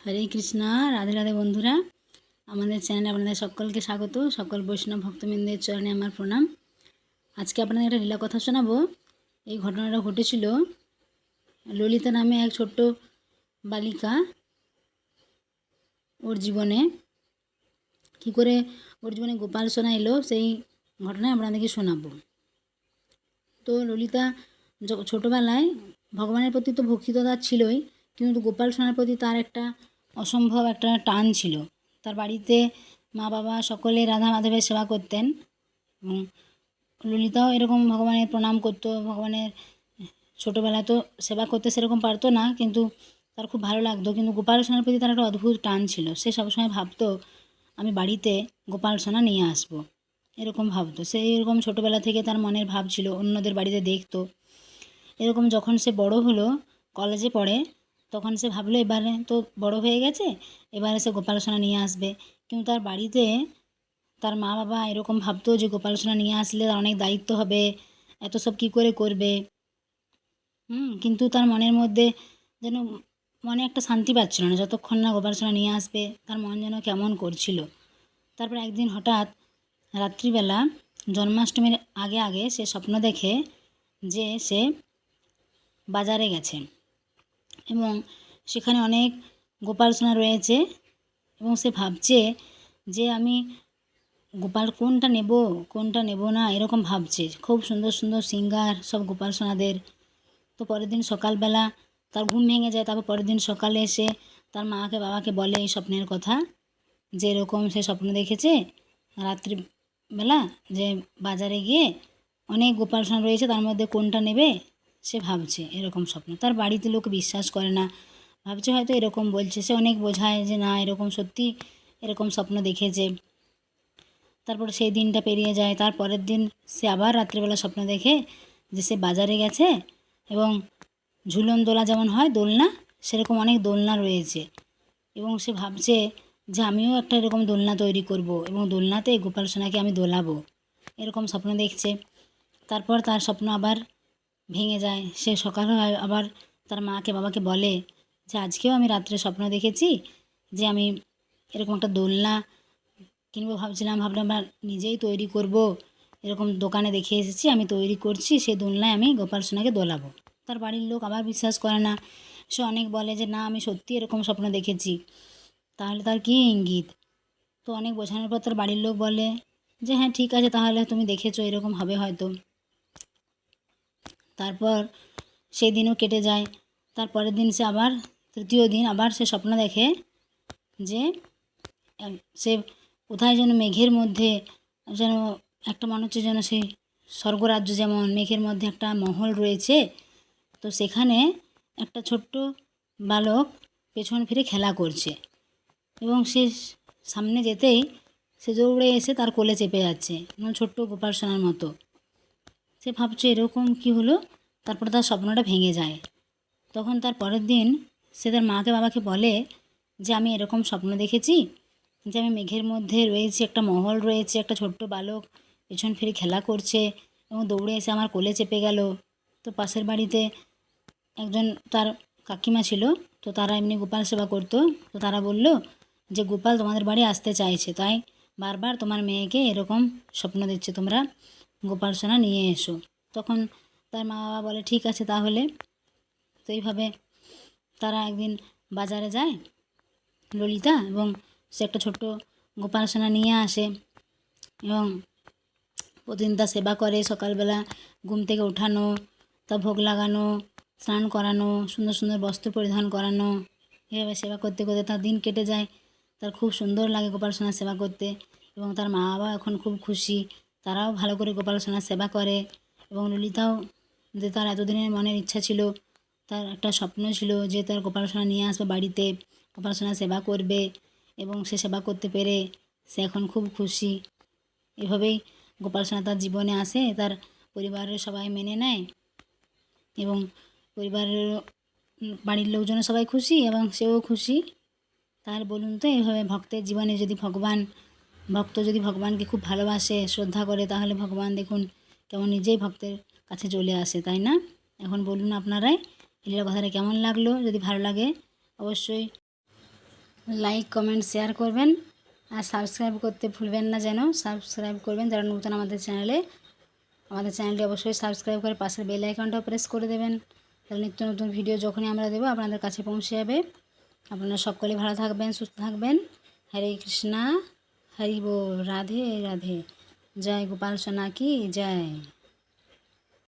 হরে কৃষ্ণা। রাধে রাধে বন্ধুরা, আমাদের চ্যানেলে আপনাদের সকলকে স্বাগত। সকল বৈষ্ণব ভক্তবৃন্দের চরণে আমার প্রণাম। আজকে আপনাদের একটা লীলা কথা শোনাবো। এই ঘটনাটা ঘটেছিল ললিতা নামে এক ছোট্ট বালিকা ওর জীবনে কি করে ওর জীবনে গোপাল সোনা এলো, সেই ঘটনায় আপনাদেরকে শোনাবো। তো ললিতা ছোটোবেলায় ভগবানের প্রতি তো ভক্তি তো তার ছিলই, কিন্তু গোপাল সোনার প্রতি তার একটা অসম্ভব একটা টান ছিল। তার বাড়িতে মা বাবা সকলে রাধা মাধবের সেবা করতেন এবং ললিতাও এরকম ভগবানের প্রণাম করতো। ভগবানের ছোটোবেলায় তো সেবা করতে সেরকম পারতো না, কিন্তু তার খুব ভালো লাগতো। কিন্তু গোপাল সোনার প্রতি তার একটা অদ্ভুত টান ছিল। সে সবসময় ভাবতো আমি বাড়িতে গোপাল সোনা নিয়ে আসবো, এরকম ভাবতো। সে এরকম ছোটোবেলা থেকে তার মনের ভাব ছিল, অন্যদের বাড়িতে দেখতো এরকম। যখন সে বড় হলো, কলেজে পড়ে, তখন সে ভাবলো এবারে তো বড় হয়ে গেছে, এবারে সে গোপাল সোনা নিয়ে আসবে। কিন্তু তার বাড়িতে তার মা বাবা এরকম ভাবতো যে গোপাল সোনা নিয়ে আসলে তার অনেক দায়িত্ব হবে, এত সব কী করে করবে। কিন্তু তার মনের মধ্যে যেন মনে একটা শান্তি পাচ্ছিল না, যতক্ষণ না গোপাল সোনা নিয়ে আসবে তার মন যেন কেমন করছিল। তারপর একদিন হঠাৎ রাত্রিবেলা জন্মাষ্টমীর আগে আগে সে স্বপ্ন দেখে যে সে বাজারে গেছে এবং সেখানে অনেক গোপাল সোনা রয়েছে এবং সে ভাবছে যে আমি গোপাল কোনটা নেব না, এরকম ভাবছে। খুব সুন্দর সুন্দর সিঙ্গার সব গোপাল সোনাদের। তো পরের দিন সকালবেলা তার ঘুম ভেঙে যায়। তারপর পরের দিন সকালে এসে তার মাকে বাবাকে বলে এই স্বপ্নের কথা, যে এরকম সে স্বপ্ন দেখেছে রাত্রিবেলা, যে বাজারে গিয়ে অনেক গোপাল সোনা রয়েছে, তার মধ্যে কোনটা নেবে সে ভাবছে এরকম স্বপ্ন। তার বাড়িতে লোক বিশ্বাস করে না, ভাবছে হয়তো এরকম বলছে। সে অনেক বোঝায় যে না, এরকম সত্যি এরকম স্বপ্ন দেখেছে। তারপর সেই দিনটা পেরিয়ে যায়। তার পরের দিন সে আবার রাত্রিবেলা স্বপ্ন দেখে যে সে বাজারে গেছে এবং ঝুলন দোলা যেমন হয় দোলনা, সেরকম অনেক দোলনা রয়েছে এবং সে ভাবছে যে আমিও একটা এরকম দোলনা তৈরি করব এবং দোলনাতে গোপাল সোনাকে আমি দোলাবো, এরকম স্বপ্ন দেখছে। তারপর তার স্বপ্ন আবার ভেঙে যায়। সে সকাল হয় আবার তার মাকে বাবাকে বলে যে আজকেও আমি রাত্রে স্বপ্ন দেখেছি যে আমি এরকম একটা দোলনা কিনবো, ভাবলাম বা নিজেই তৈরি করব, এরকম দোকানে দেখে এসেছি, আমি তৈরি করছি, সেই দোলনায় আমি গোপাল সোনাকে দোলাবো। তার বাড়ির লোক আবার বিশ্বাস করে না। সে অনেক বলে যে না, আমি সত্যি এরকম স্বপ্ন দেখেছি, তাহলে তার কী ইঙ্গিত। তো অনেক বোঝানোর পর তার বাড়ির লোক বলে যে হ্যাঁ ঠিক আছে, তাহলে তুমি দেখেছো, এরকম হবে হয়তো। তারপর সেই দিনও কেটে যায়। তার পরের দিন সে আবার তৃতীয় দিন আবার সে স্বপ্ন দেখে যে সে কোথায় যেন মেঘের মধ্যে যেন একটা মনে হচ্ছে যেন সেই স্বর্গরাজ্য, যেমন মেঘের মধ্যে একটা মহল রয়েছে। তো সেখানে একটা ছোট্ট বালক পেছন ফিরে খেলা করছে এবং সে সামনে যেতেই সে দৌড়ে এসে তার কোলে চেপে যাচ্ছে, ছোট্ট গোপাল সোনার মতো। সে ভাবছে এরকম কি হলো। তারপর তার স্বপ্নটা ভেঙে যায়। তখন তার পরের দিন সে তার মাকে বাবাকে বলে যে আমি এরকম স্বপ্ন দেখেছি যে আমি মেঘের মধ্যে রয়েছি, একটা মহল রয়েছে, একটা ছোট্ট বালক পেছন ফিরে খেলা করছে এবং দৌড়ে এসে আমার কোলে চেপে গেল। তো পাশের বাড়িতে একজন তার কাকিমা ছিল, তো তারা এমনি গোপাল সেবা করতো। তো তারা বলল যে গোপাল তোমাদের বাড়ি আসতে চাইছে, তাই বারবার তোমার মেয়েকে এরকম স্বপ্ন দিচ্ছে, তোমরা গোপাল সোনা নিয়ে এসো। তখন তার মা বাবা বলে ঠিক আছে তাহলে। তো এইভাবে তারা একদিন বাজারে যায় ললিতা, এবং সে একটা ছোট্ট গোপাল সোনা নিয়ে আসে এবং প্রতিদিন তার সেবা করে। সকালবেলা ঘুম থেকে ওঠানো, তা ভোগ লাগানো, স্নান করানো, সুন্দর সুন্দর বস্ত্র পরিধান করানো, এভাবে সেবা করতে করতে তার দিন কেটে যায়। তার খুব সুন্দর লাগে গোপাল সোনার সেবা করতে এবং তার মা বাবা এখন খুব খুশি, তারাও ভালো করে গোপাল সোনার সেবা করে। এবং ললিতাও, যে তার এতদিনের মনের ইচ্ছা ছিল, তার একটা স্বপ্ন ছিল যে তার গোপাল সোনা নিয়ে আসবে বাড়িতে, গোপাল সোনার সেবা করবে, এবং সে সেবা করতে পেরে সে এখন খুব খুশি। এভাবেই গোপাল সোনা তার জীবনে আসে, তার পরিবারের সবাই মেনে নেয় এবং পরিবারের বাড়ির লোকজনও সবাই খুশি এবং সেও খুশি। তাহলে বলুন তো, এইভাবে ভক্তের জীবনে যদি ভক্ত যদি ভগবানকে খুব ভালোবাসে, শ্রদ্ধা করে, তাহলে ভগবান দেখুন কেমন নিজেই ভক্তের কাছে চলে আসে, তাই না? এখন বলুন আপনারাই এই লীলা কথাটা কেমন লাগলো। যদি ভালো লাগে অবশ্যই লাইক কমেন্ট শেয়ার করবেন আর সাবস্ক্রাইব করতে ভুলবেন না যেন। সাবস্ক্রাইব করবেন যারা নতুন আমাদের চ্যানেলে। আমাদের চ্যানেলটি অবশ্যই সাবস্ক্রাইব করে পাশের বেল আইকনটাও প্রেস করে দেবেন, তাহলে নিত্য নতুন ভিডিও যখনই আমরা দেবো আপনাদের কাছে পৌঁছে যাবে। আপনারা সকলে ভালো থাকবেন, সুস্থ থাকবেন। হরে কৃষ্ণা, হরি बोल, রাধে রাধে। জয় গোপাল সোনা কি জয়।